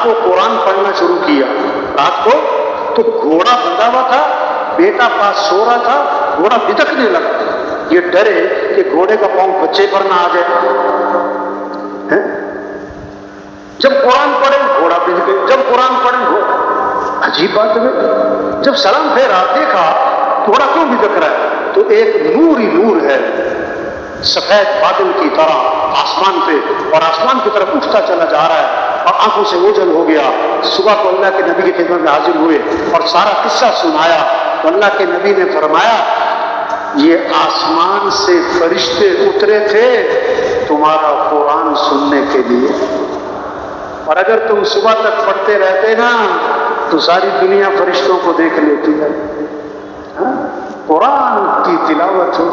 کو قرآن پڑھنا شروع کیا رات کو، تو گھوڑا بندھا ہوا تھا، بیٹا پاس سو رہا تھا، گھوڑا بدکنے لگا، یہ ڈرے کہ گھوڑے کا پاؤں بچے پر نہ آ جائے۔ جب قرآن پڑھے گھوڑا بدکے، جب قرآن پڑھے گھوڑا، عجیب بات ہے۔ جب سلام پھیرا دیکھا گھوڑا کیوں بدک رہا ہے، تو ایک نور ہی نور ہے سفید بادل کی طرح آسمان پہ، اور آسمان کی طرف اٹھتا چلا جا رہا ہے اور آنکھوں سے اوجھل ہو گیا۔ صبح کو اللہ کے نبی کی خدمت میں حاضر ہوئے اور سارا قصہ سنایا، تو اللہ کے نبی نے فرمایا یہ آسمان سے فرشتے اترے تھے تمہارا قرآن سننے کے لیے، اور اگر تم صبح تک پڑھتے رہتے نا تو ساری دنیا فرشتوں کو دیکھ لیتی ہے۔ قرآن کی تلاوت ہو،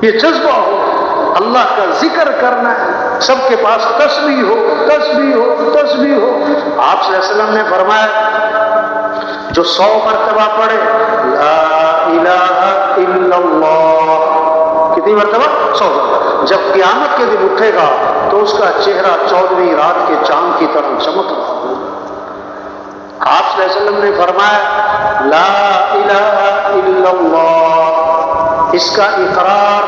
یہ جذبہ ہو، اللہ کا ذکر کرنا ہے، سب کے پاس تسبیح ہو، تسبیح ہو، تسبیح ہو۔ آپ صلی اللہ علیہ وسلم نے فرمایا جو 100 مرتبہ پڑھے لا الہ الا اللہ، کتنی مرتبہ؟ 100 مرتبہ، جب قیامت کے دن اٹھے گا تو اس کا چہرہ 14ویں رات کے چاند کی طرح چمک رہا ہے۔ آپ صلی اللہ علیہ وسلم نے فرمایا لا الہ الا اللہ، اس کا اقرار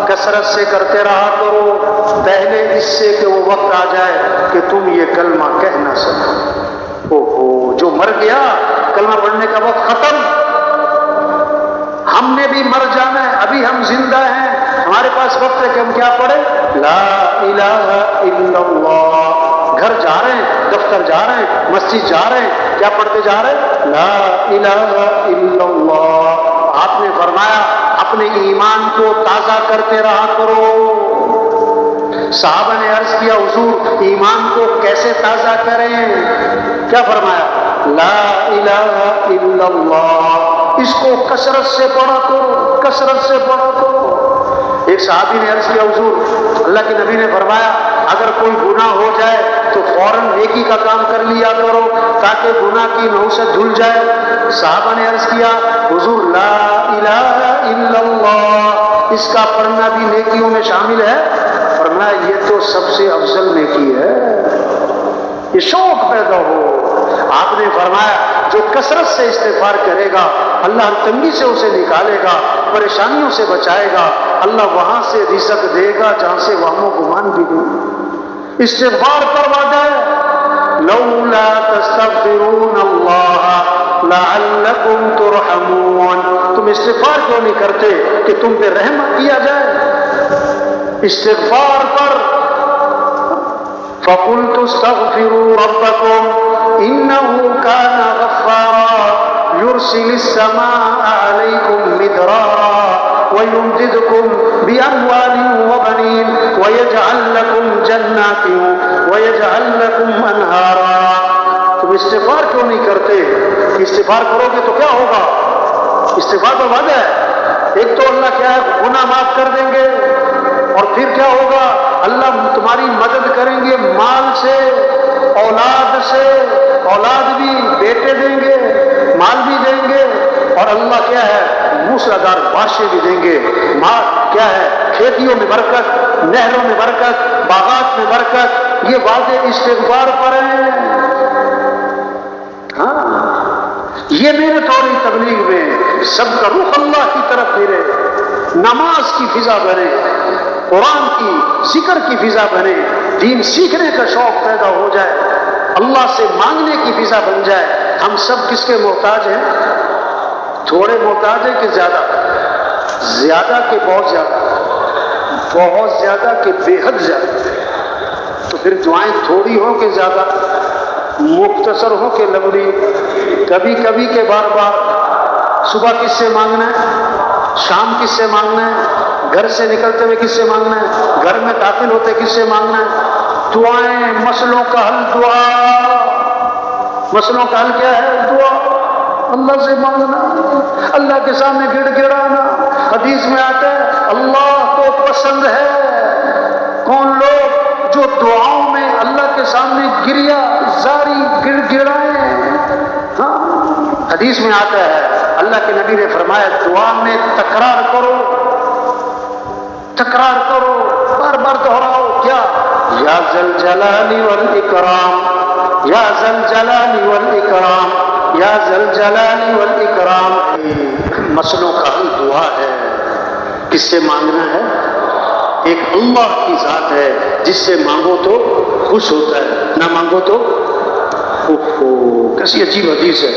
کثرت سے کرتے رہا کرو، پہلے اس سے کہ وہ وقت آ جائے کہ تم یہ کلمہ کہہ نہ سکو۔ اوہو، جو مر گیا کلمہ پڑھنے کا وقت ختم، ہم نے بھی مر جانا ہے، ابھی ہم زندہ ہیں، ہمارے پاس وقت ہے کہ ہم کیا پڑھیں؟ لا الہ الا اللہ۔ گھر جا رہے ہیں، دفتر جا رہے ہیں، مسجد جا رہے ہیں، کیا پڑھتے جا رہے ہیں؟ لا الہ الا اللہ۔ آپ نے فرمایا اپنے ایمان کو تازہ کرتے رہا کرو۔ صحابہ نے عرض کیا حضور ایمان کو کیسے تازہ کریں؟ کیا فرمایا؟ لا الہ الا اللہ، اس کو کثرت سے پڑھا کرو، کثرت سے پڑھا کرو۔ ایک صحابی نے عرض کیا حضور اللہ کے نبی نے فرمایا اگر کوئی گناہ ہو جائے تو فوراً نیکی کا کام کر لیا کرو تاکہ گناہ کی نحوست دھل جائے۔ صحابہ نے عرض کیا حضور لا الہ الا اللہ، اس کا پڑھنا بھی نیکیوں میں شامل ہے؟ فرمایا یہ تو سب سے افضل نیکی ہے، یہ شوق پیدا ہو۔ آپ نے فرمایا جو کثرت سے استغفار کرے گا اللہ ہر تنگی سے اسے نکالے گا، پریشانیوں سے بچائے گا، اللہ وہاں سے رزق دے گا جہاں سے وہم و گمان بھی نہیں۔ استغفار پر وعدہ ہے لولا تستغفرون اللہ لعلکم ترحمون، تم استغفار کیوں نہیں کرتے کہ تم پہ رحم کیا جائے؟ استغفار پر فَقُلْتُ اسْتَغْفِرُوا رَبَّكُمْ إِنَّهُ كَانَ غَفَّارًا يُرْسِلِ السَّمَاءَ عَلَيْكُمْ مِدْرَارًا وَيُمْدِدْكُمْ بِأَمْوَالٍ وَبَنِينَ وَيَجْعَلْ لَكُمْ جَنَّاتٍ وَيَجْعَلْ لَكُمْ أَنْهَارًا۔ تم استغفار کیوں نہیں کرتے؟ استغفار کرو گے تو کیا ہوگا؟ استغفار کا وعدہ ہے، ایک تو اللہ کیا ہے گناہ معاف کر دیں گے، اور پھر کیا ہوگا اللہ تمہاری مدد کریں گے مال سے، اولاد سے، اولاد بھی بیٹے دیں گے، مال بھی دیں گے، اور اللہ کیا ہے موسلادھار بارشیں بھی دیں گے۔ مال کیا ہے کھیتیوں میں برکت، نہروں میں برکت، باغات میں برکت، یہ وعدے استغفار پر ہیں۔ ہاں یہ محنت ہو رہی تبلیغ میں، سب کا رخ اللہ کی طرف پھرے، نماز کی فضا بنے، قرآن کی ذکر کی فضا بنے، دین سیکھنے کا شوق پیدا ہو جائے، اللہ سے مانگنے کی فضا بن جائے۔ ہم سب کس کے محتاج ہیں؟ تھوڑے محتاج ہیں کہ زیادہ؟ زیادہ کہ بہت زیادہ؟ بہت زیادہ کہ بے حد زیادہ؟ تو پھر دعائیں تھوڑی ہوں کہ زیادہ، مختصر ہو کہ لمبی، کبھی کبھی کے بار بار؟ صبح کس سے مانگنا ہے؟ شام کس سے مانگنا ہے؟ گھر سے نکلتے ہوئے کس سے مانگنا ہے؟ گھر میں داخل ہوتے کس سے مانگنا ہے؟ دعائیں، مسئلوں کا حل دعا، مسئلوں کا حل کیا ہے؟ دعا، اللہ سے مانگنا، اللہ کے سامنے گڑ گڑانا۔ حدیث میں آتا ہے اللہ کو پسند ہے کون لوگ جو دعاؤں میں اللہ کے سامنے گریا زاری گڑ گڑائیں۔ ہاں حدیث میں آتا ہے اللہ کے نبی نے فرمایا دعا میں تکرار کرو، تکرار کرو، بار بار دہراؤ۔ کیا؟ یا ذل جلال والاکرام، یا ذا الجلال والاکرام، یا ذا الجلال والاکرام۔ مسئلوں کا حل دعا ہے۔ کس سے مانگنا ہے؟ ایک اللہ کی ذات ہے جس سے مانگو تو خوش ہوتا ہے، نہ مانگو تو کیسی عجیب حدیث ہے،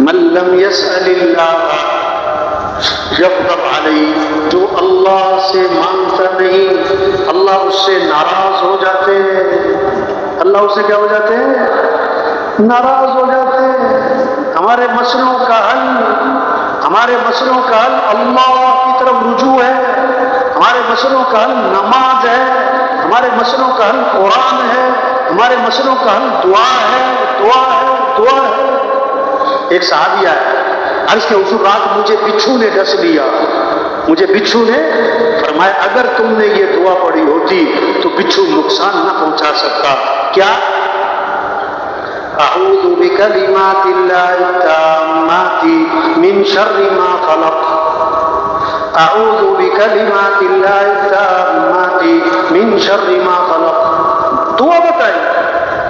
من لم يسأل اللہ یغضب علیہ، جو اللہ سے مانگتا نہیں اللہ اس سے ناراض ہو جاتے ہیں۔ اللہ اس سے کیا ہو جاتے ہیں؟ ناراض ہو جاتے ہیں۔ ہمارے مسئلوں کا حل اللہ کی طرف رجوع ہے، ہمارے مسئلوں کا حل نماز ہے، ہمارے مسئلوں کا حل قرآن ہے، ہمارے مسئلوں کا حل دعا ہے۔ ایک صحابی آیا، عرض کہ حضور رات مجھے بچھو نے ڈس لیا، مجھے بچھو نے فرمایا اگر تم نے یہ دعا پڑھی ہوتی تو بچھو نقصان نہ پہنچا سکتا۔ کیا؟ اعوذ بکلمات اللہ التامات من شر ما خلق، اعوذ بکلمات اللہ التامات من شر ما خلق۔ دعا بتائی،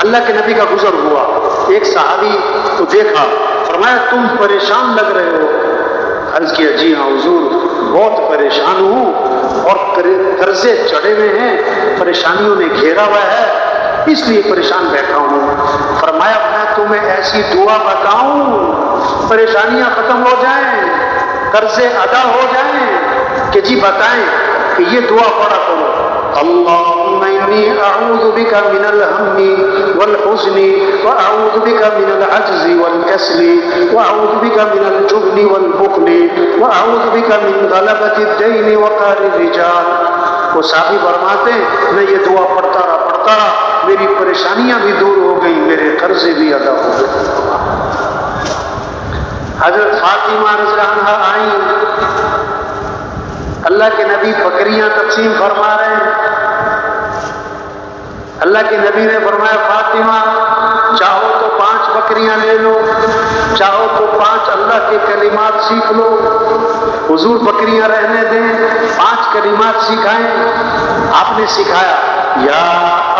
اللہ کے نبی کا گزر ہوا، ایک صحابی کو دیکھا، فرمایا تم پریشان لگ رہے ہو۔ عرض کیا جی ہاں حضور بہت پریشان ہوں اور قرضے چڑھے ہوئے ہیں، پریشانیوں نے گھیرا ہوا ہے اس لیے پریشان بیٹھا ہوں۔ فرمایا میں تمہیں ایسی دعا بتاؤں پریشانیاں ختم ہو جائیں، قرضے ادا ہو جائیں؟ کہ جی بتائیں۔ کہ یہ دعا پڑھا کرو، اللہم انی اعوذ بک من الہم والحزن واعوذ بک من العجز والکسل واعوذ بک من الجبن والبخل واعوذ بک من غلبۃ الدین وقہر الرجال۔ وہ صحابی فرماتے ہیں میں یہ دعا پڑھتا رہا، میری پریشانیاں بھی دور ہو گئی، میرے قرضے بھی ادا ہو گئے۔ حضرت فاطمہ رضی اللہ عنہا آئیں، اللہ کے نبی بکریاں تقسیم فرما رہے ہیں۔ اللہ کے نبی نے فرمایا فاطمہ چاہو تو 5 بکریاں لے لو، چاہو تو 5 اللہ کے کلمات سیکھ لو۔ حضور بکریاں رہنے دیں، 5 کلمات سکھائیں۔ آپ نے سکھایا یا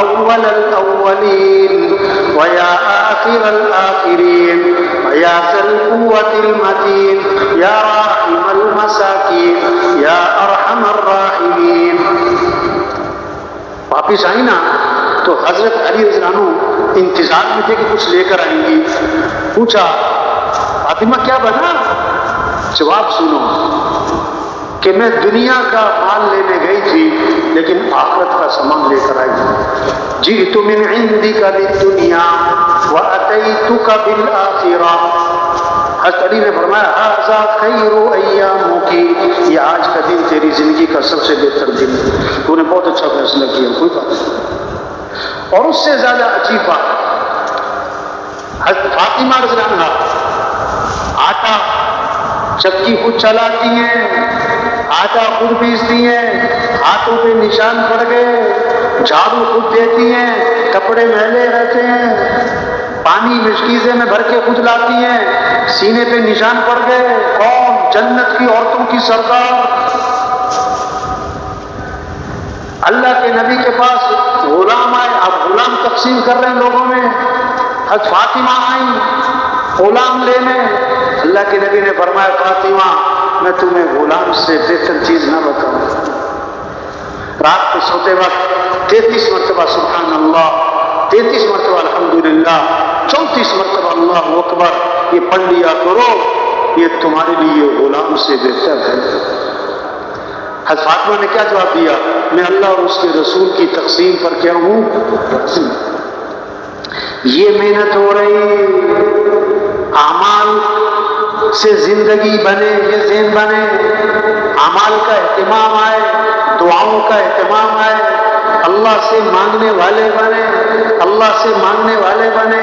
اول الاولین ویا آخر الاخرین ویا ذی القوۃ المتین یا راحم المساکین یا ارحم الراحمین۔ واپس آئی نا تو حضرت علی رضی اللہ عنہ انتظار میں تھے کہ کچھ لے کر آئیں گی۔ پوچھا فاطمہ کیا بنا؟ جواب سنو کہ میں دنیا کا مال لینے گئی تھی لیکن آخرت کا سامان لے کر آئی۔ جئت من عندک للدنیا واتیتک بالآخرہ۔ حضرت علی نے فرمایا ھذا خیر ایامک، یہ آج کا دن تیری زندگی کا سب سے بہتر دن ہے، تو نے بہت اچھا فیصلہ کیا۔ کوئی بات نہیں۔ اور اس سے زیادہ عجیب بات حضرت فاطمہ رضی اللہ عنہا آٹا چکی خود چلاتی ہیں، آٹا خود پیستی ہیں، ہاتھوں پہ نشان پڑ گئے، جھاڑو خود دیتی ہیں، کپڑے میلے رہتے ہیں، پانی مشکیزے میں بھر کے خود لاتی ہیں، سینے پہ نشان پڑ گئے۔ کون؟ جنت کی عورتوں کی سردار۔ اللہ کے نبی کے پاس غلام آئے، اب غلام تقسیم کر رہے ہیں لوگوں میں۔ حضرت فاطمہ آئیں غلام لینے، اللہ کے نبی نے فرمایا فاطمہ میں تمہیں غلام سے بہتر چیز نہ بتاؤں۔ رات کو سوتے وقت 33 مرتبہ سبحان اللہ، 33 مرتبہ الحمدللہ، 34 مرتبہ اللہ اکبر یہ پڑھ لیا کرو، یہ تمہارے لیے غلام سے بہتر ہے۔ حضرت فاطمہ نے کیا جواب دیا؟ میں اللہ اور اس کے رسول کی تقسیم پر کیا ہوں؟ یہ محنت ہو رہی، اعمال سے زندگی بنے، یہ ذہن بنے، اعمال کا اہتمام آئے، دعاؤں کا اہتمام آئے، اللہ سے مانگنے والے بنے، اللہ سے مانگنے والے بنے،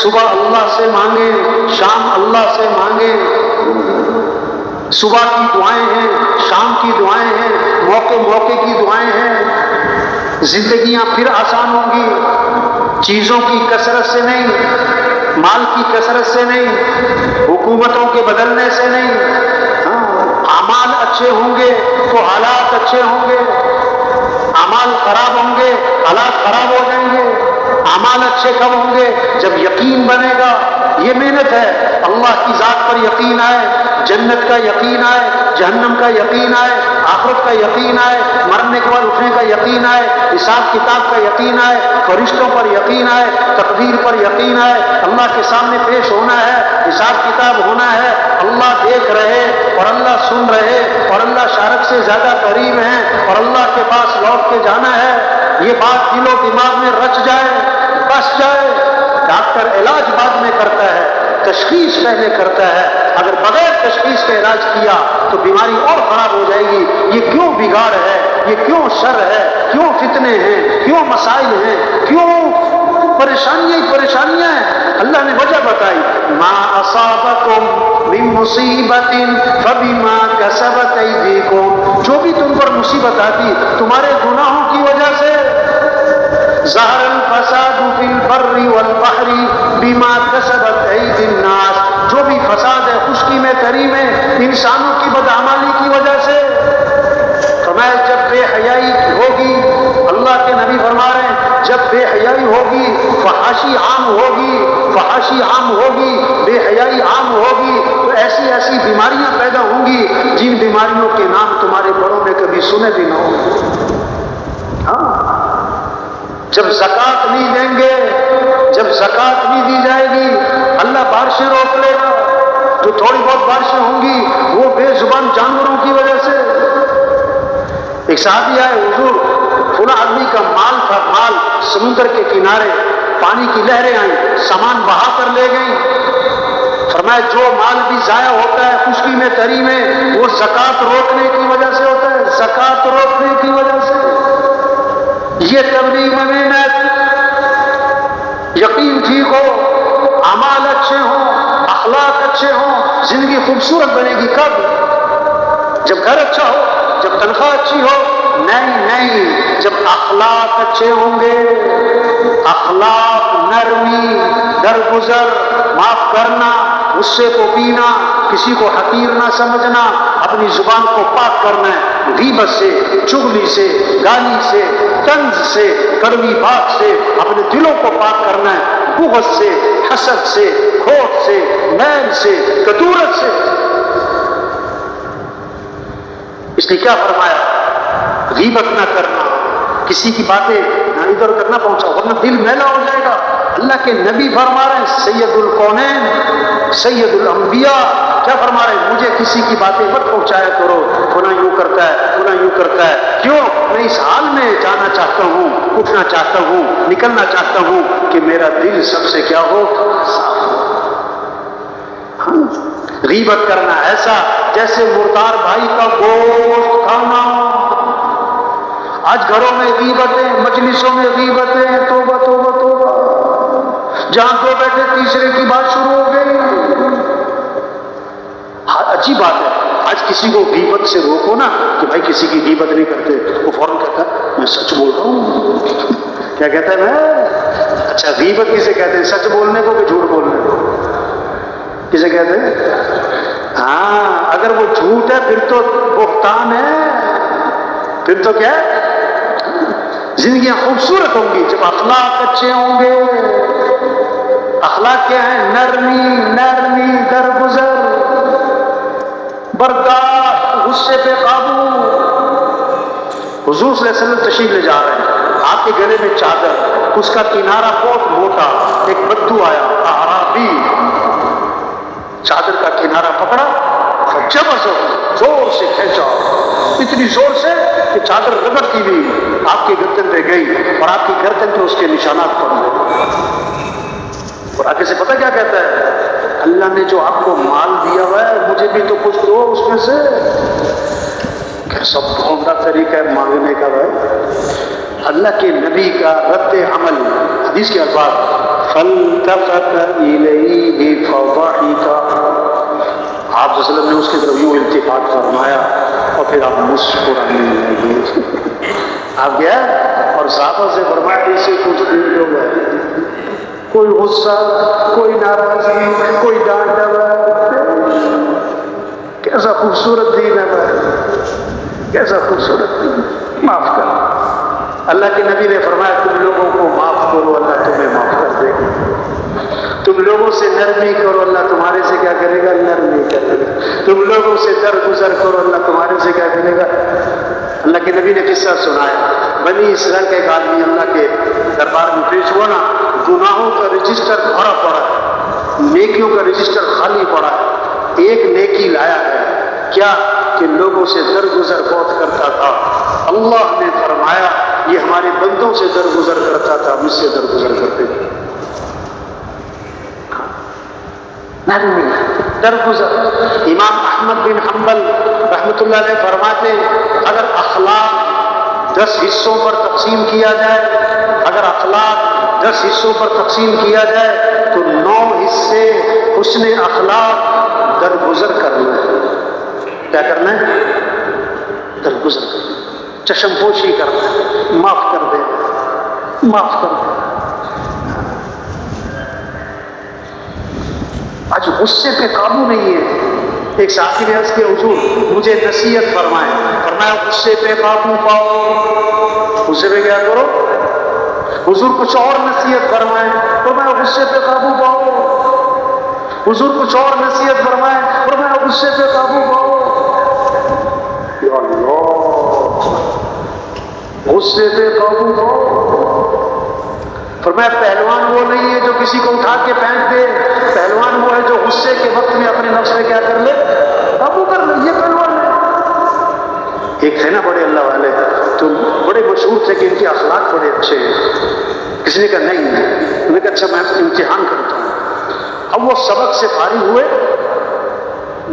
صبح اللہ سے مانگیں، شام اللہ سے مانگیں۔ صبح کی دعائیں ہیں، شام کی دعائیں ہیں، موقع موقع کی دعائیں ہیں۔ زندگیاں پھر آسان ہوں گی، چیزوں کی کثرت سے نہیں، مال کی کثرت سے نہیں، حکومتوں کے بدلنے سے نہیں۔ اعمال اچھے ہوں گے تو حالات اچھے ہوں گے، اعمال خراب ہوں گے حالات خراب ہو جائیں گے۔ اعمال اچھے کب ہوں گے؟ جب یقین بنے گا. یہ محنت ہے. اللہ کی ذات پر یقین آئے، جنت کا یقین آئے، جہنم کا یقین آئے، آخرت کا یقین آئے، مرنے کے بعد اٹھنے کا یقین آئے، حساب کتاب کا یقین آئے، فرشتوں پر یقین آئے، تقدیر پر یقین آئے، اللہ کے سامنے پیش ہونا ہے، حساب کتاب ہونا ہے، اللہ دیکھ رہے اور اللہ سن رہے اور اللہ شارک سے زیادہ قریب ہیں اور اللہ کے پاس لوٹ کے جانا ہے. یہ بات دل و دماغ میں رچ جائے، بس جائے. ڈاکٹر علاج بعد میں کرتا ہے، تشخیص پہلے کرتا ہے. اگر بغیر تشخیص کا علاج کیا تو بیماری اور خراب ہو جائے گی. یہ کیوں بگاڑ ہے، یہ کیوں شر ہے، کیوں فتنے ہیں، کیوں مسائل ہیں، کیوں پریشانیاں ہیں؟ اللہ نے وجہ بتائی. ما اصابکم من مصیبت فبما کسبت ایدیکم. جو بھی تم پر مصیبت آتی تمہارے گناہوں کی وجہ سے. ظہر الفساد فی البر والبحر بما کسبت ایدی الناس. جو بھی فساد ہے خشکی میں تری میں انسانوں کی بدعمالی کی وجہ سے. فرمایا جب بے حیائی ہوگی، اللہ کے نبی فرما رہے ہیں جب بے حیائی ہوگی، فحاشی عام ہوگی، بے حیائی عام ہوگی تو ایسی بیماریاں پیدا ہوں گی جن بیماریوں کے نام تمہارے بڑوں نے کبھی سنے بھی نہ ہوں. ہاں، جب زکوٰۃ نہیں دیں گے، جب زکوٰۃ نہیں دی جائے گی، اللہ بارشیں روک لے گا. جو تھوڑی بہت بارشیں ہوں گی وہ بے زبان جانوروں کی وجہ سے. ایک صحابی آئے، حضور فلاں آدمی کا مال تھا، مال سمندر کے کنارے، پانی کی لہریں آئیں، سامان بہا کر لے گئیں. فرمایا جو مال بھی ضائع ہوتا ہے خشکی میں تری میں وہ زکوٰۃ روکنے کی وجہ سے ہوتا ہے، زکوٰۃ روکنے کی وجہ سے. یہ تبلیغ میں محنت. یقین ٹھیک ہو، اعمال اچھے ہوں، اخلاق اچھے ہوں، زندگی خوبصورت بنے گی. کب؟ جب گھر اچھا ہو، جب تنخواہ اچھی ہو. نہیں، جب اخلاق اچھے ہوں گے. اخلاق، نرمی، درگزر، معاف کرنا، غصے کو پینا، کسی کو حقیر نہ سمجھنا، اپنی زبان کو پاک کرنا ہے غیبت سے، چغلی سے، گالی سے، طنز سے، کڑوی بات سے. اپنے دلوں کو پاک کرنا ہے بغض سے، حسد سے، کھوٹ سے، میل سے، کدورت سے. اس نے کیا فرمایا؟ غیبت نہ کرنا، کسی کی باتیں ادھر ادھر نہ پہنچاؤ ورنہ دل میلا ہو جائے گا. اللہ کے نبی فرما رہے ہیں، سید الکونین، سید الانبیاء کیا فرما رہے ہیں؟ مجھے کسی کی باتیں مت پہنچایا کرو، فلاں یوں کرتا ہے، فلاں یوں کرتا ہے. کیوں؟ میں اس حال میں جانا چاہتا ہوں، اٹھنا چاہتا ہوں، نکلنا چاہتا ہوں کہ میرا دل سب سے کیا ہو، صاف ہو. غیبت کرنا ایسا جیسے مردار بھائی کا گوشت کھانا. آج گھروں میں غیبتیں، مجلسوں میں غیبتیں، توبہ توبہ توبہ. جہاں دو بیٹھے تیسرے کی بات شروع ہو گئی. اچھی بات ہے، آج کسی کو غیبت سے روکو نا کہ بھائی کسی کی غیبت نہیں کرتے، وہ فوراً کہتا ہے میں سچ بول رہا ہوں. کیا کہتا ہے میں؟ اچھا، غیبت کسے کہتے ہیں؟ سچ بولنے کو کہ جھوٹ بولنے کو؟ کسے کہتے ہیں؟ ہاں، اگر وہ جھوٹ ہے پھر تو بہتان ہے. پھر تو کیا ہے؟ زندگیاں خوبصورت ہوں گی جب اخلاق اچھے ہوں گے. اخلاق کیا ہے؟ نرمی، درگزر، برداشت، غصے پہ قابو. حضور صلی اللہ علیہ وسلم تشریف لے جا رہے ہیں، آپ کے گلے میں چادر، اس کا کنارہ بہت موٹا. ایک بدو آیا، اعرابی، چادر کا کنارہ پکڑا، زبردست زور سے کھینچا، اتنی زور سے کہ چادر رگڑتی ہوئی آپ کی گردن پہ گئی اور آپ کی گردن پہ اس کے نشانات پڑ گئے. اور آگے سے پتہ کیا کہتا ہے؟ اللہ نے جو آپ کو مال دیا ہوا ہے مجھے بھی تو کچھ دو اس میں سے. کیسا بھونڈا طریقہ ہے مانگنے کا بھائی. اللہ کے نبی کا رد عمل، حدیث کے الفاظ، فَالْتَفَتَ إِلَيْهِ فَضَحِكَ. آپ صلی اللہ علیہ وسلم نے اس کی طرف یوں التفات فرمایا اور پھر آپ مسکرانے لگے. آپ گیا اور صحابہ سے فرمایا اسے کچھ دن ہو گئے، کوئی غصہ، کوئی ناراضگی، کوئی ڈانٹ ڈپٹ. کیسا خوبصورت دین ہے بھائی، کیسا خوبصورت دین. معاف کر. اللہ کے نبی نے فرمایا تم لوگوں کو معاف کرو اللہ تمہیں معاف کر دے گا. تم لوگوں سے نرمی کرو اللہ تمہارے سے کیا کرے گا؟ نرمی کرے گا. تم لوگوں سے درگزر کرو اللہ تمہارے سے کیا کرے گا؟ اللہ کے نبی نے قصہ سنایا. بنی اسرائیل کا ایک آدمی اللہ کے دربار میں پیش ہوا نا, گناہوں کا رجسٹر بھرا پڑا, نیکیوں کا رجسٹر خالی پڑا. ایک نیکی لایا ہے, کیا کہ لوگوں سے درگزر بہت کرتا تھا. اللہ نے فرمایا یہ ہمارے بندوں سے درگزر کرتا تھا, مجھ سے درگزر کرتے تھے. درگزر. امام احمد بن حنبل رحمۃ اللہ علیہ فرماتے اگر اخلاق 10 حصوں پر تقسیم کیا جائے, اگر اخلاق 10 حصوں پر تقسیم کیا جائے تو 9 حصے حسن اخلاق درگزر کرنا ہے. کیا کرنا ہے؟ درگزر کرنا, چشم پوشی کرنا ہے, معاف کر دے, معاف کر دے. آج غصے پہ قابو نہیں ہے. ایک صحابی نے عرض کیا حضور مجھے نصیحت فرمائیں. فرمایا غصے پہ قابو پاؤ. غصے پہ کیا کرو؟ حضور کچھ اور نصیحت فرمائیں. فرمایا غصے پہ قابو پاؤ. حضور کچھ اور نصیحت فرمائیں. فرمایا غصے پہ قابو پاؤ. یا اللہ, غصے پہ قابو پاؤ. فرمایا پہلوان وہ نہیں ہے جو کسی کو اٹھا کے پھینک دے, پہلوان وہ ہے جو غصے کے وقت میں اپنے نفس میں کیا کر لے؟ قابو کر لے. یہ پہلوان ہے. ایک ہے نا بڑے اللہ والے, تو بڑے مشہور تھے کہ ان کے اخلاق بڑے اچھے ہیں. کسی نے کہا نہیں, انہوں نے کہا اچھا میں امتحان کرتا ہوں. اب وہ سبق سے فارغ ہوئے,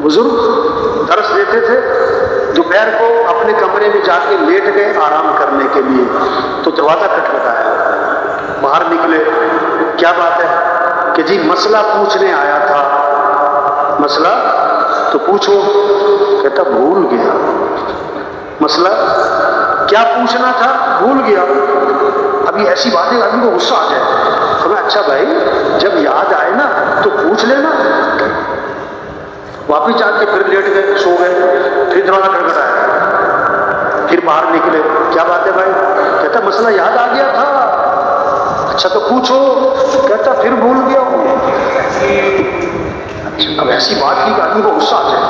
بزرگ درس دیتے تھے, دوپہر کو اپنے کمرے میں جا کے لیٹ گئے آرام کرنے کے لیے. تو دروازہ کھٹکھٹایا, باہر نکلے. کیا بات ہے؟ کہ جی مسئلہ پوچھنے آیا تھا. مسئلہ تو پوچھو. کہتا بھول گیا. مسئلہ کیا پوچھنا تھا؟ بھول گیا. ابھی ایسی باتیں آدمی کو غصہ آ جائے. ہمیں اچھا بھائی جب یاد آئے نا تو پوچھ لینا. واپس جا کے پھر لیٹ گئے, سو گئے. پھر دروازہ کھٹکھٹایا, پھر باہر نکلے. کیا بات ہے بھائی؟ کہتا مسئلہ یاد آ گیا تھا. اچھا تو پوچھو. کہتا پھر بھول گیا ہوں. اچھا اب ایسی بات کی کہ آدمی کو غصہ آ جائے.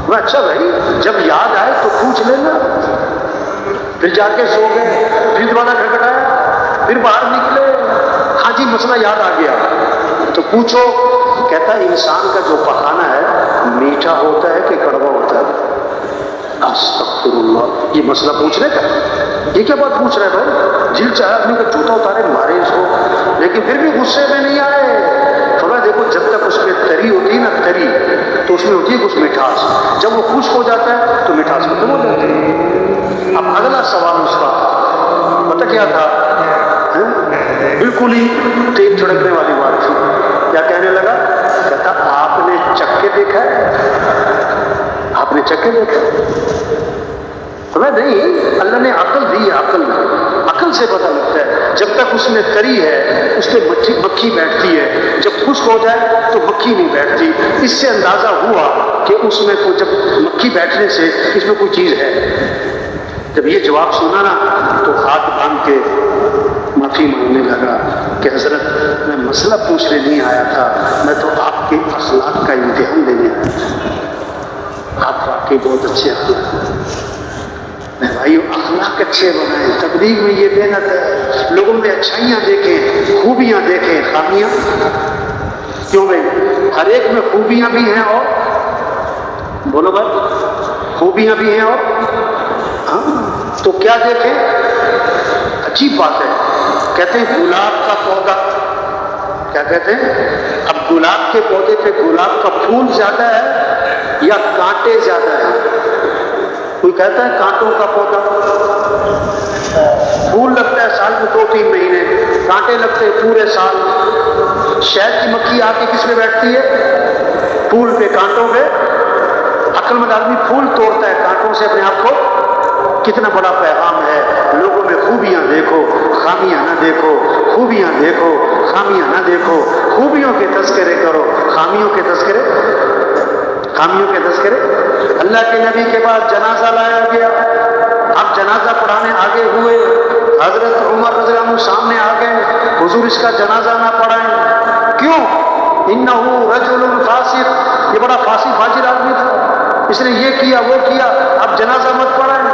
میں اچھا بھائی جب یاد آئے تو پوچھ لینا. پھر جا کے سو گئے. پھر دروازہ کھٹکھٹایا, پھر باہر نکلے. ہاں جی مسئلہ یاد آ گیا تو پوچھو. کہتا ہے انسان کا جو پخانا ہے میٹھا ہوتا ہے کہ کڑوا ہوتا ہے؟ استغفر اللہ, یہ مسئلہ پوچھنے کا. یہ کیا بات پوچھ رہے ہیں بھائی؟ جل چاہے آدمی کا جوتا اتارے مارے اس کو, لیکن پھر بھی غصے میں نہیں آئے. تھوڑا دیکھو جب تک اس میں تری ہوتی ہے نا, تری تو اس میں ہوتی ہے کچھ مٹھاس. جب وہ خشک ہو جاتا ہے تو مٹھاس ختم ہو جاتی ہے. اب اگلا سوال اس کا پتہ کیا تھا؟ بالکل ہی تیز چھڑکنے والی بات تھی. کیا کہنے لگا؟ کہتا آپ نے چکے دیکھا ہے؟ آپ نے چکے دیکھا ہے؟ ہمیں نہیں, اللہ نے عقل دی ہے. عقل سے پتہ لگتا ہے. جب تک اس میں تری ہے اس پہ مکھی بیٹھتی ہے, جب خشک ہو جائے تو مکھی نہیں بیٹھتی. اس سے اندازہ ہوا کہ اس میں کوئی, جب مکھی بیٹھنے سے اس میں کوئی چیز ہے. جب یہ جواب سنا نا تو ہاتھ باندھ کے معافی مانگنے لگا کہ حضرت میں مسئلہ پوچھنے نہیں آیا تھا, میں تو آپ کے اخلاق کا امتحان لینے آیا تھا. آپ واقعی بہت اچھے اخلاق. میں بھائیو اخلاق اچھے بنائیں. تبلیغ میں یہ محنت ہے, لوگوں میں اچھائیاں دیکھیں, خوبیاں دیکھیں, خامیاں کیوں بھائی؟ ہر ایک میں خوبیاں بھی ہیں اور بولو بھائی, خوبیاں بھی ہیں اور ہاں, تو کیا دیکھیں؟ عجیب بات ہے. کہتے ہیں گلاب کا پودا, کیا کہتے ہیں؟ اب گلاب کے پودے پہ گلاب کا پھول زیادہ ہے یا کانٹے زیادہ ہیں؟ کوئی کہتا ہے کانٹوں کا پودا. پھول لگتا ہے سال میں 2-3 مہینے, کانٹے لگتے ہیں پورے سال. شہد کی مکھی آ کے کس پہ بیٹھتی ہے؟ پھول پہ, کانٹوں پہ. عقل مند آدمی پھول توڑتا ہے کانٹوں سے اپنے آپ کو. کتنا بڑا پیغام ہے. لوگوں میں خوبیاں دیکھو, خامیاں نہ دیکھو. خوبیاں دیکھو, خامیاں نہ دیکھو. خوبیوں کے تذکرے کرو, خامیوں کے تذکرے اللہ کے نبی کے بعد جنازہ لایا گیا. اب جنازہ پڑھانے آگے ہوئے, حضرت عمر رضی اللہ عنہ سامنے آ گئے، حضور اس کا جنازہ نہ پڑھائیں، کیوں؟ انہو رجل فاسق، یہ بڑا فاسق فاجر آدمی تھا، اس نے یہ کیا وہ کیا، اب جنازہ مت پڑھائیں۔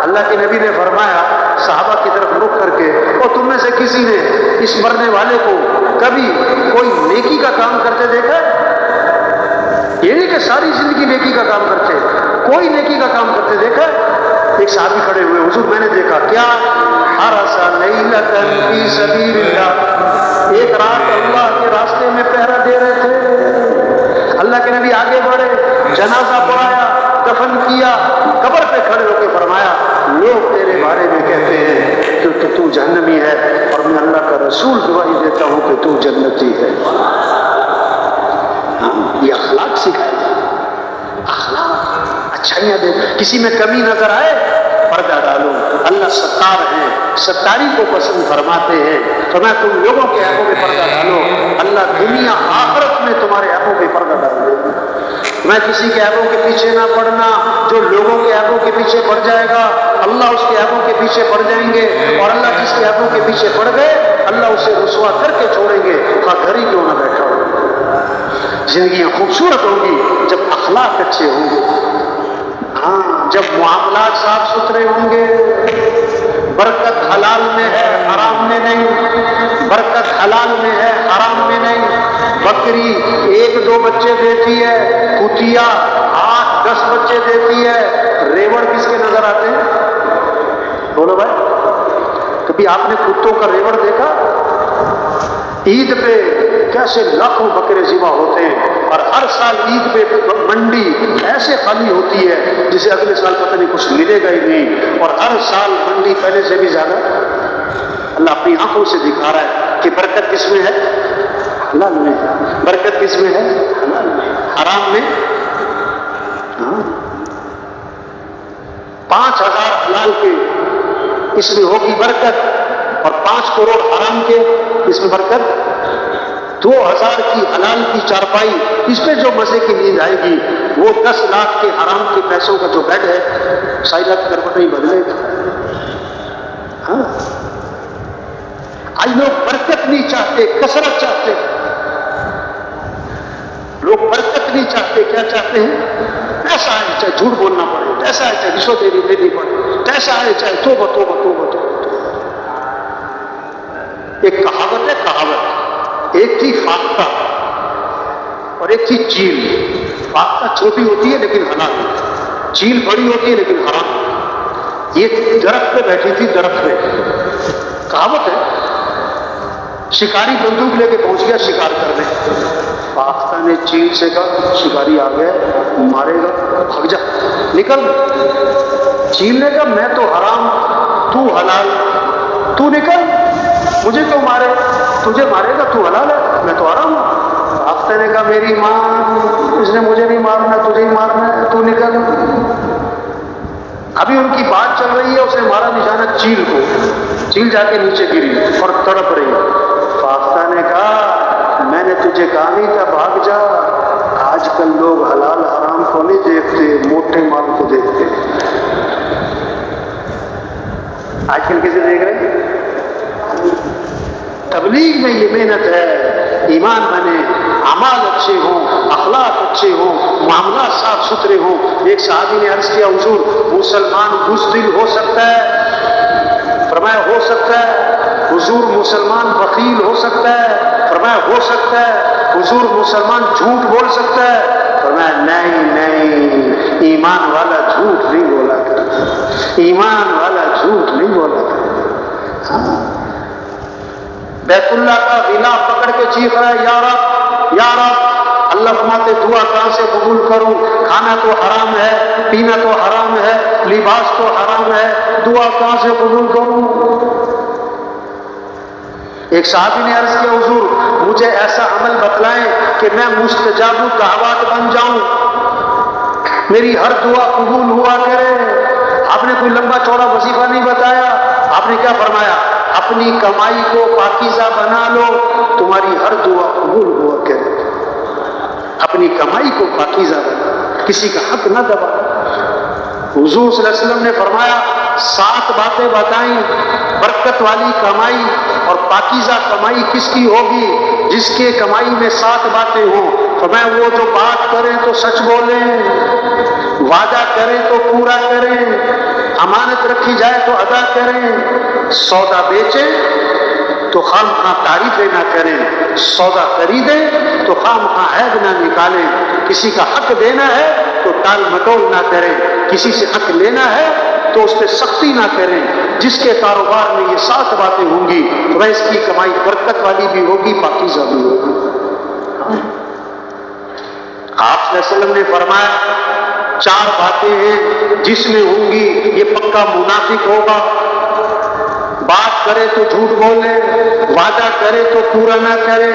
اللہ کے نبی نے فرمایا صحابہ کی طرف رخ کر کے، اور تم میں سے کسی نے اس مرنے والے کو کبھی کوئی نیکی کا کام کرتے دیکھا ہے؟ یہ نہیں کہ ساری زندگی نیکی کا کام کرتے، کوئی نیکی کا کام کرتے دیکھا ہے؟ ایک صحابی کھڑے ہوئے، حضور میں نے دیکھا، کیا؟ حرس لیلۃ فی سبیل اللہ، ایک رات اللہ کے راستے میں پہرا دے رہے تھے۔ اللہ کے نبی آگے بڑھے، جنازہ پڑھایا، دفن کیا، قبر پہ کھڑے ہو کے فرمایا لوگ تیرے بارے میں کہتے ہیں کہ تو جہنمی ہے، اور میں اللہ کا رسول گواہی دیتا ہوں کہ تو جنتی ہے۔ یہ اخلاق سکھائے، اخلاق اچھائیاں دے، کسی میں کمی نظر آئے پردہ ڈالو، اللہ ستار ہے، ستاری کو پسند فرماتے ہیں، تو میں تم لوگوں کے عیبوں میں پردہ ڈالو، اللہ دنیا آخرت میں تمہارے عیبوں میں پردہ ڈال دے گا۔ میں کسی کے عیبوں کے پیچھے نہ پڑنا، جو لوگوں کے عیبوں کے پیچھے پڑ جائے گا اللہ اس کے عیبوں کے پیچھے پڑ جائیں گے، اور اللہ جس کے عیبوں کے پیچھے پڑ گئے اللہ اسے رسوا کر کے چھوڑیں گے، خواہ گھر ہی کیوں نہ بیٹھا ہو۔ زندگیاں خوبصورت ہوں گی جب اخلاق اچھے ہوں گے، ہاں جب معاملات صاف ستھرے ہوں گے۔ برکت حلال میں ہے، حرام میں نہیں، برکت حلال میں ہے، حرام میں نہیں۔ بکری 1-2 بچے دیتی ہے، کتیا 8-10 بچے دیتی ہے، ریوڑ کس کے نظر آتے ہیں؟ بولو بھائی، کبھی آپ نے کتوں کا ریوڑ دیکھا؟ عید پہ کیسے لاکھوں بکرے ذبح ہوتے ہیں، اور ہر سال عید پہ منڈی ایسے خالی ہوتی ہے جسے اگلے سال پتہ نہیں کچھ ملے گا ہی نہیں، اور ہر سال منڈی پہلے سے بھی زیادہ۔ اللہ اپنی آنکھوں سے دکھا رہا ہے کہ برکت کس میں ہے؟ حلال میں۔ برکت کس میں ہے؟ حلال میں۔ حرام میں 5000 حلال کے اس میں ہوگی برکت، اور 5 کروڑ حرام کے اس میں برکت۔ 2000 کی حلال کی چارپائی، اس پہ جو مزے کی نیند آئے گی، وہ 10 لاکھ کے حرام کے پیسوں کا جو بیڈ ہے سائلت کروٹ نہیں بدلے گا۔ ہاں آج لوگ برکت نہیں چاہتے، کثرت چاہتے ہیں۔ لوگ برکت نہیں چاہتے، کیا چاہتے ہیں؟ پیسہ ہے چاہے جھوٹ بولنا پڑے، پیسہ ہے چاہے رشوت دینی پڑے، پیسہ ہے چاہے توبہ توبہ توبہ توبہ۔ ایک کہاوت ہے، کہاوت، ایک تھی فاختہ اور ایک تھی چیل۔ فاختہ چھوٹی ہوتی ہے لیکن حلال ہے، چیل بڑی ہوتی ہے لیکن حرام۔ یہ درخت پہ بیٹھی تھی، درخت پہ، کہاوت ہے، شکاری بندوق لے کے پہنچ گیا شکار کرنے، فاختہ نے چیل سے کہا شکاری آ گیا مارے گا، بھاگ جا نکل۔ چیل نے کہا میں تو حرام تو حلال، تو نکل، مجھے تو مارے، تجھے مارے گا، تو حلال ہے میں تو حرام ہوں۔ فاختہ نے کہا میری ماں، اس نے مجھے نہیں مارنا تجھے ہی مارنا ہے، تو نکل۔ ابھی ان کی بات چل رہی ہے، اس نے مارا نشانہ چیل کو، چیل جا کے نیچے گری اور تڑپ رہی۔ فاختہ نے کہا میں نے تجھے کہا نہیں تھا بھاگ جا۔ آج کل لوگ حلال حرام کو نہیں دیکھتے، موٹے مال کو دیکھتے۔ آج کل کسے دیکھ رہے ہیں؟ تبلیغ میں یہ محنت ہے، ایمان بنے، اعمال اچھے ہوں، اخلاق اچھے ہوں، معاملات صاف ستھرے ہوں۔ ایک صحابی نے عرض کیا حضور مسلمان بزدل ہو سکتا ہے؟ فرمایا ہو سکتا ہے۔ حضور مسلمان بخیل ہو سکتا ہے؟ فرمایا ہو سکتا ہے۔ حضور مسلمان جھوٹ بول سکتا ہے؟ فرمایا نہیں نہیں، ایمان والا جھوٹ نہیں بولا کرتا، ایمان والا جھوٹ نہیں بولا کرتا۔ بیت اللہ کا غلاف پکڑ کے چیخ رہا ہے یا رب یا رب۔ اللہ فرماتے دعا کہاں سے قبول کروں؟ کھانا تو حرام ہے، پینا تو حرام ہے، لباس تو حرام ہے، دعا کہاں سے قبول کروں؟ ایک صحابی نے عرض کیا حضور مجھے ایسا عمل بتلائیں کہ میں مستجاب الدعوات بن جاؤں، میری ہر دعا قبول ہوا کرے۔ آپ نے کوئی لمبا چوڑا وظیفہ نہیں بتایا، آپ نے کیا فرمایا؟ اپنی کمائی کو پاکیزہ بنا لو، تمہاری ہر دعا قبول ہوا کرے۔ اپنی کمائی کو پاکیزہ بنا، کسی کا حق نہ دبا۔ حضور صلی اللہ علیہ وسلم نے فرمایا 7 باتیں بتائیں برکت والی کمائی اور پاکیزہ کمائی کس کی ہوگی؟ جس کے کمائی میں 7 باتیں ہوں۔ فرمایا وہ جو بات کریں تو سچ بولیں، وعدہ کریں تو پورا کریں، امانت رکھی جائے تو ادا کریں، سودا بیچیں تو خام خواہ تعریفیں نہ کریں، سودا خریدیں تو خام خواہ عیب نہ نکالیں، کسی کا حق دینا ہے تو ٹال مٹول نہ کریں، کسی سے حق لینا ہے تو اس پہ سختی نہ کریں۔ جس کے کاروبار میں یہ 7 باتیں ہوں گی تو اس کی کمائی برکت والی بھی ہوگی، پاکیزہ بھی ہوگی۔ آپ صلی اللہ علیہ وسلم نے فرمایا 4 باتیں ہیں جس میں ہوں گی یہ پکا منافق ہوگا، بات کرے تو جھوٹ بولے، وعدہ کرے تو پورا نہ کرے،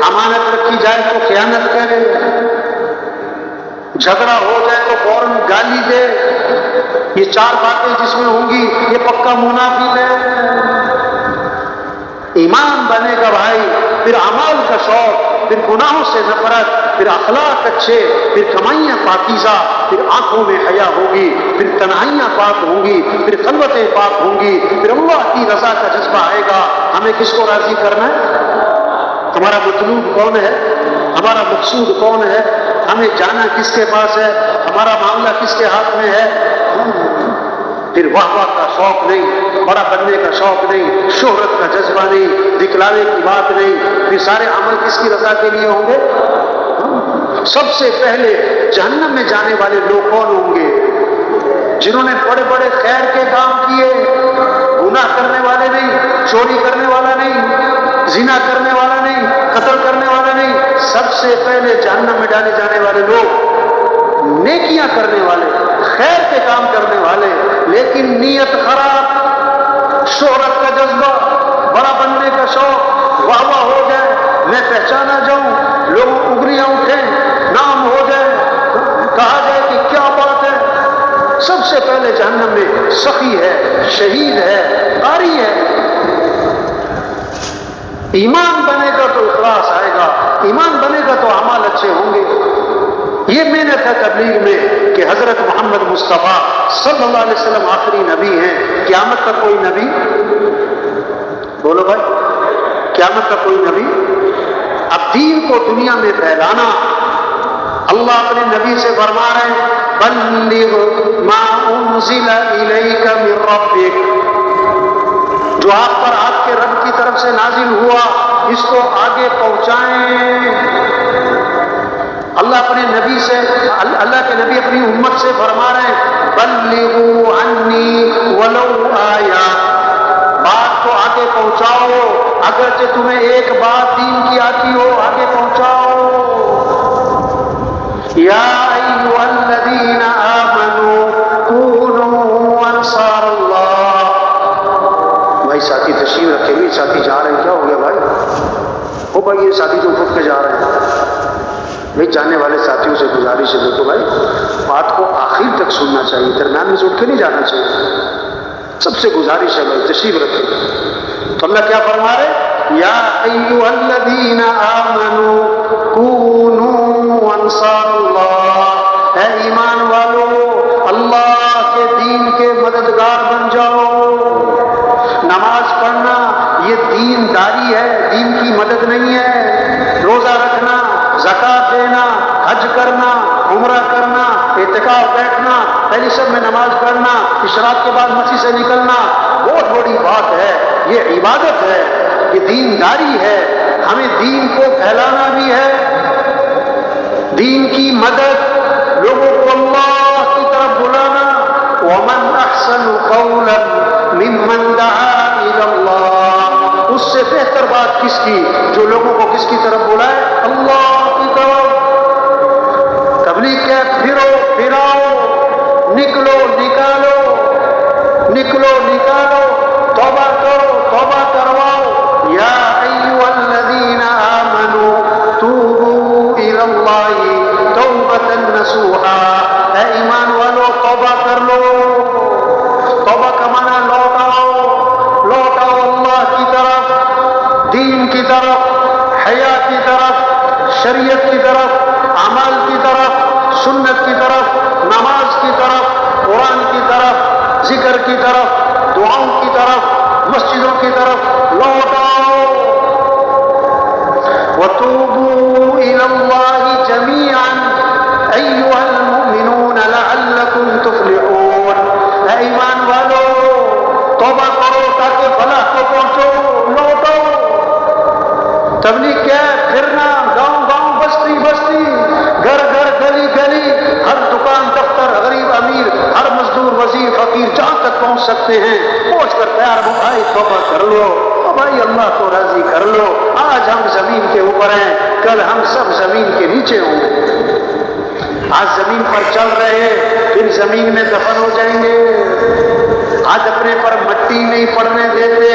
امانت رکھی جائے تو خیانت کرے، جھگڑا ہو جائے تو فوراً گالی دے۔ یہ 4 باتیں جس میں ہوں گی یہ پکا منافق ہے۔ ایمان بنے گا بھائی، پھر اعمال کا شوق، پھر گناہوں سے نفرت، پھر اخلاق اچھے، پھر کمائیاں پاکیزہ، پھر آنکھوں میں حیا ہوگی، پھر تنہائیاں پاک ہوں گی، پھر خلوتیں پاک ہوں گی، پھر اللہ کی رضا کا جذبہ آئے گا۔ ہمیں کس کو راضی کرنا ہے؟ ہمارا مطلوب کون ہے؟ ہمارا مقصود کون ہے؟ ہمیں جانا کس کے پاس ہے؟ ہمارا معاملہ کس کے ہاتھ میں ہے؟ پھر واہ واہ کا شوق نہیں، بڑا بننے کا شوق نہیں، شہرت کا جذبہ نہیں، دکھلاوے کی بات نہیں، پھر سارے عمل کس کی رضا کے لیے ہوں گے؟ سب سے پہلے جہنم میں جانے والے لوگ کون ہوں گے؟ جنہوں نے بڑے بڑے خیر کے کام کیے، گناہ کرنے والے نہیں، چوری کرنے والا نہیں، زنا کرنے والا نہیں، قتل کرنے والا نہیں، سب سے پہلے جہنم میں ڈالے جانے والے لوگ نیکیاں کرنے والے، خیر کے کام کرنے والے، لیکن نیت خراب، شہرت کا جذبہ، بڑا بننے کا شوق، واہ واہ ہو جائے، میں پہچانا جاؤں، لوگوں انگلیاں اٹھیں، نام ہو جائے، کہا جائے کہ کیا بات ہے۔ سب سے پہلے جہنم میں سخی ہے، شہید ہے، قاری ہے۔ ایمان بنے گا تو اخلاص آئے گا، ایمان بنے گا تو اعمال اچھے ہوں گے۔ یہ محنت ہے تبلیغ میں کہ حضرت محمد مصطفیٰ صلی اللہ علیہ وسلم آخری نبی ہیں۔ قیامت کا کوئی نبی، بولو بھائی، قیامت کا کوئی نبی؟ اب دین کو دنیا میں پھیلانا، اللہ اپنے نبی سے فرما رہے ہیں بلغ ما انزل الیک من ربک، جو آپ پر آپ کے رب کی طرف سے نازل ہوا اس کو آگے پہنچائیں۔ اللہ اپنے نبی سے، اللہ کے نبی اپنی امت سے فرما رہے ہیں بلغوا عنی ولو آیا، بات کو آگے پہنچاؤ، اگرچہ تمہیں ایک بات دین کی آتی ہو آگے پہنچاؤ۔ یا ایھا الذین آمنوا کونوا انصار اللہ۔ بھائی ساتھی تشریف رکھے بھی، ساتھی جا رہے ہیں، کیا ہو گیا بھائی؟ ہو بھائی یہ ساتھی تو اٹھ کے جا رہے ہیں۔ بھائی جانے والے ساتھیوں سے گزارش ہے دیکھو بھائی بات کو آخر تک سننا چاہیے، درمیان میں سے اٹھ کے نہیں جانا چاہیے، سب سے گزارش ہے بھائی تشریف رکھیں۔ تو اللہ کیا فرما رہے؟ یا ایھا الذین آمنوا کونوا انصار اللہ، اے ایمان والو اللہ کے دین کے مددگار بن جاؤ۔ نماز پڑھنا یہ دین داری ہے، دین کی مدد نہیں ہے۔ روزہ رکھنا، زکوٰۃ دینا، حج کرنا، عمرہ کرنا، اعتکاف بیٹھنا، پہلی شب میں نماز پڑھنا، اشراق کے بعد مسجد سے نکلنا بہت بڑی بات ہے، یہ عبادت ہے، یہ دین داری ہے۔ ہمیں دین کو پھیلانا بھی ہے، دین کی مدد، لوگوں کو اللہ کی طرف بلانا۔ وَمَنْ أَحْسَنُ قَوْلًا مِّمَّنْ دَعَا إِلَى اللَّهِ، اس سے بہتر بات کس کی جو لوگوں کو کس کی طرف بلائے؟ اللہ کی طرف۔ تبلیغ کیا؟ پھرو پھراؤ، نکلو نکالو، نکلو نکالو، توبہ کرو، توبہ کرواؤ۔ یا ایھا الذین آمنوا توبوا الی اللہ توبۃ نصوحا، اے ایمان والو توبہ کر لو۔ توبہ کا معنی لوٹاؤ، لوٹاؤ اللہ کی طرف، دین کی طرف، حیا کی طرف، شریعت کی طرف، اعمال کی طرف، سنت کی طرف، نماز کی طرف، قرآن کی طرف، ذکر کی طرف، دعاؤں کی طرف، مسجدوں کی طرف لوٹ آؤ. وَتُوبُوا إِلَى اللَّهِ جَمِيعًا أَيُّهَا الْمُؤْمِنُونَ لَعَلَّكُمْ تُفْلِحُونَ. اے ایمان والو توبہ کرو تاکہ فلاح کو پہنچو. لوٹو. تبلیغ کیا ہے؟ پھرنا گاؤں گاؤں بستی بستی گھر گھر گلی گلی ہر دکان دفتر غریب امیر ہر مزدور وزیر فقیر جہاں تک پہنچ سکتے ہیں پہنچ کر تیار ہو بھائی توبہ کر لو بھائی اللہ کو راضی کر لو. آج ہم زمین کے اوپر ہیں کل ہم سب زمین کے نیچے ہوں گے. آج زمین پر چل رہے ہیں پھر زمین میں دفن ہو جائیں گے. آج اپنے پر مٹی نہیں پڑنے دیتے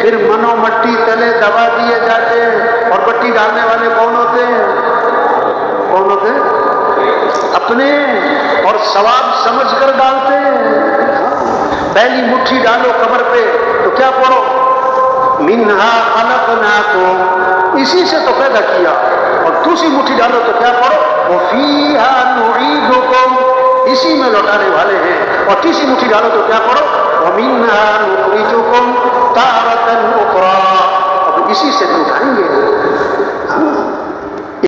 پھر منو مٹی تلے دبا دیے جاتے ہیں. اور مٹی ڈالنے والے کون ہوتے ہیں؟ کون ہوتے ہیں؟ اپنے. اور ثواب سمجھ کر ڈالتے ہیں. پہلی مٹھی ڈالو قبر پہ تو کیا پڑھو؟ منہا خلقناکم، اسی سے تو پیدا کیا. اور دوسری مٹھی ڈالو تو کیا پڑھو؟ وفیہا نعیدکم، اسی میں لوٹانے والے ہیں. اور تیسری مٹھی ڈالو تو کیا پڑھو؟ ومنہا نخرجکم تارۃ اخری، اب اسی سے لوٹائیں گے.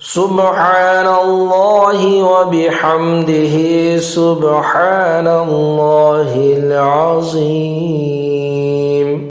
سبحان اللہ وبحمدہ سبحان اللہ العظیم.